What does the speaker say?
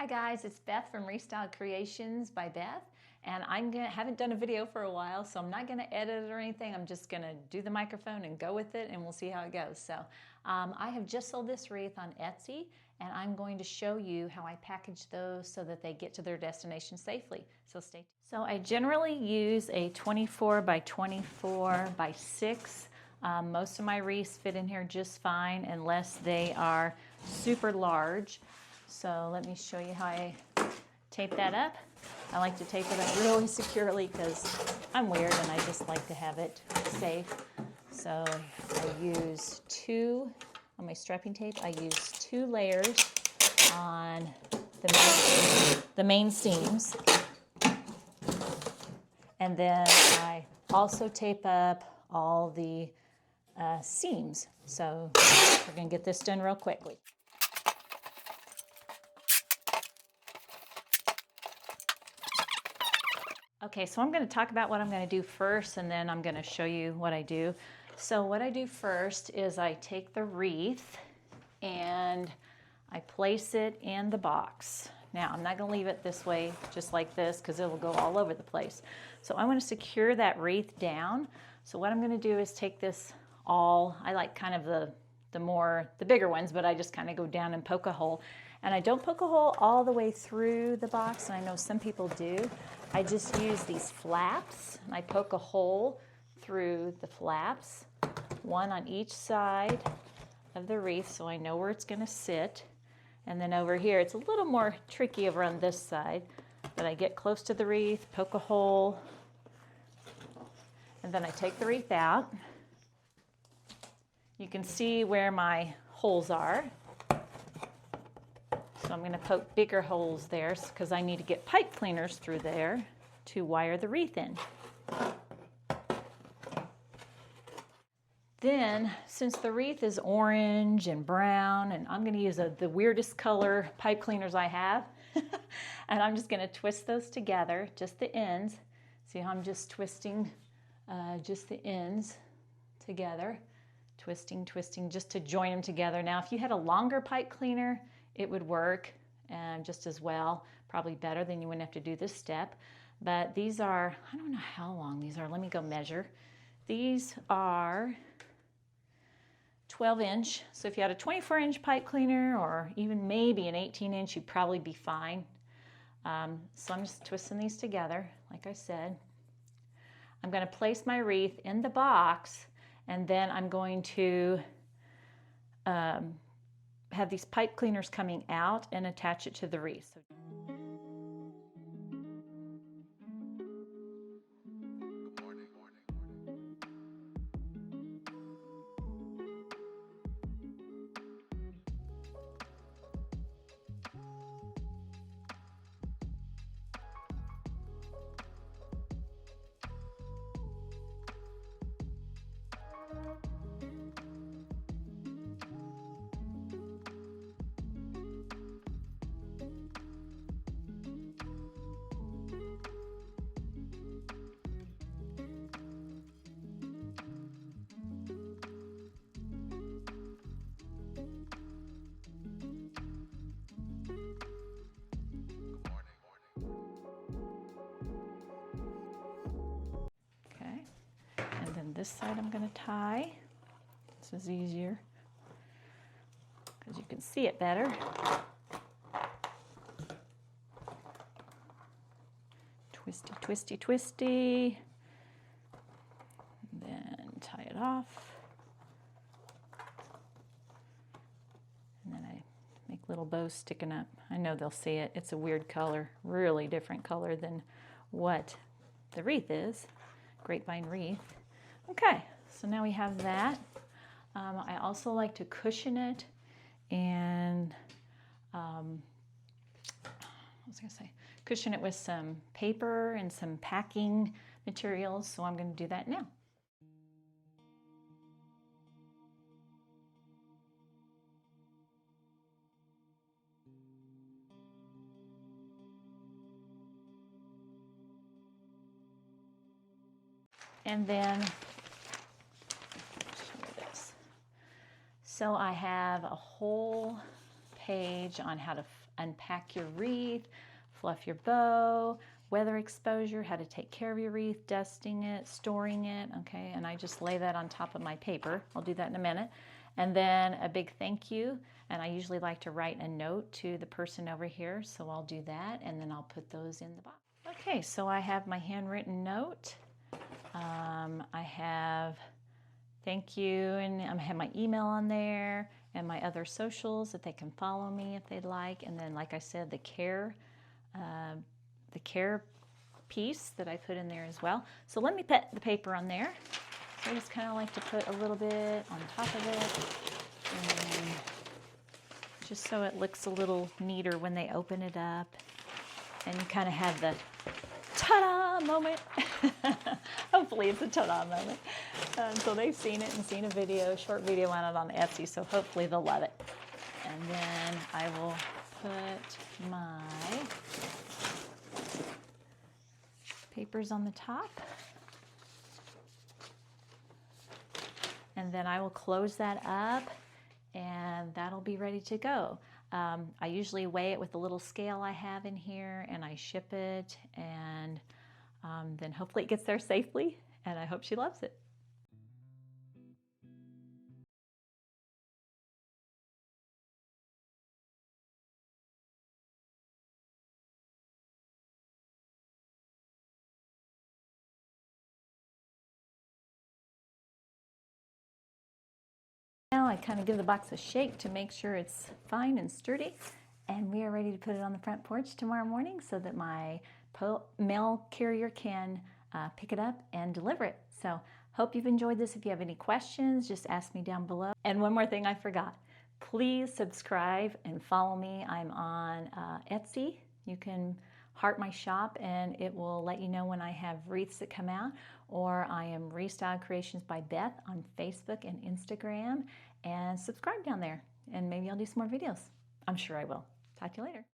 Hi guys, it's Beth from Restyled Creations by Beth, and haven't done a video for a while, so I'm not gonna edit it or anything. I'm just gonna do the microphone and go with it, and we'll see how it goes. So I have just sold this wreath on Etsy, and I'm going to show you how I package those so that they get to their destination safely. So stay tuned. So I generally use a 24 by 24 by 6. Most of my wreaths fit in here just fine unless they are super large. So let me show you how I tape that up. I like to tape it up really securely because I'm weird and I just like to have it safe. So I use on my strapping tape, I use 2 layers on the main seams. And then I also tape up all the seams. So we're gonna get this done real quickly. Okay, so I'm going to talk about what I'm going to do first, and then I'm going to show you what I do. So what I do first is I take the wreath and I place it in the box. Now, I'm not going to leave it this way, just like this, because it will go all over the place. So I want to secure that wreath down. So what I'm going to do is take this I like kind of the bigger ones, but I just kind of go down and poke a hole. And I don't poke a hole all the way through the box, and I know some people do. I just use these flaps, and I poke a hole through the flaps, one on each side of the wreath so I know where it's going to sit. And then over here, it's a little more tricky over on this side, but I get close to the wreath, poke a hole, and then I take the wreath out. You can see where my holes are. So I'm going to poke bigger holes there because I need to get pipe cleaners through there to wire the wreath in. Then, since the wreath is orange and brown, and I'm going to use the weirdest color pipe cleaners I have, and I'm just going to twist those together, just the ends. See how I'm just twisting just the ends together. Twisting, just to join them together. Now, if you had a longer pipe cleaner, it would work just as well, probably better, then you wouldn't have to do this step. But these are, I don't know how long these are. Let me go measure. These are 12-inch. So if you had a 24-inch pipe cleaner or even maybe an 18-inch, you'd probably be fine. So I'm just twisting these together, like I said. I'm going to place my wreath in the box, and then I'm going to have these pipe cleaners coming out and attach it to the wreath. This side I'm going to tie. This is easier because you can see it better. Twisty, twisty, twisty. Then tie it off. And then I make little bows sticking up. I know they'll see it. It's a weird color, really different color than what the wreath is. Grapevine wreath. Okay, so now we have that. I also like to cushion it and cushion it with some paper and some packing materials, so I'm going to do that now. And then so I have a whole page on how to unpack your wreath, fluff your bow, weather exposure, how to take care of your wreath, dusting it, storing it, okay? And I just lay that on top of my paper. I'll do that in a minute. And then a big thank you, and I usually like to write a note to the person over here, so I'll do that, and then I'll put those in the box. Okay, so I have my handwritten note. I have thank you, and I have my email on there, and my other socials that they can follow me if they'd like, and then, like I said, the care piece that I put in there as well. So let me put the paper on there. So I just kind of like to put a little bit on top of it, and just so it looks a little neater when they open it up, and you kind of have the ta-da moment. Hopefully it's a ta-da moment. So they've seen it and seen a video, short video on it on Etsy, so hopefully they'll love it. And then I will put my papers on the top. And then I will close that up, and that'll be ready to go. I usually weigh it with the little scale I have in here, and I ship it, and then hopefully it gets there safely, and I hope she loves it. Now I kind of give the box a shake to make sure it's fine and sturdy, and we are ready to put it on the front porch tomorrow morning so that my mail carrier can pick it up and deliver it. So hope you've enjoyed this. If you have any questions, just ask me down below. And one more thing I forgot, please subscribe and follow me. I'm on Etsy. You can heart my shop and it will let you know when I have wreaths that come out, or I am Restyled Creations by Beth on Facebook and Instagram, and subscribe down there and maybe I'll do some more videos. I'm sure I will. Talk to you later.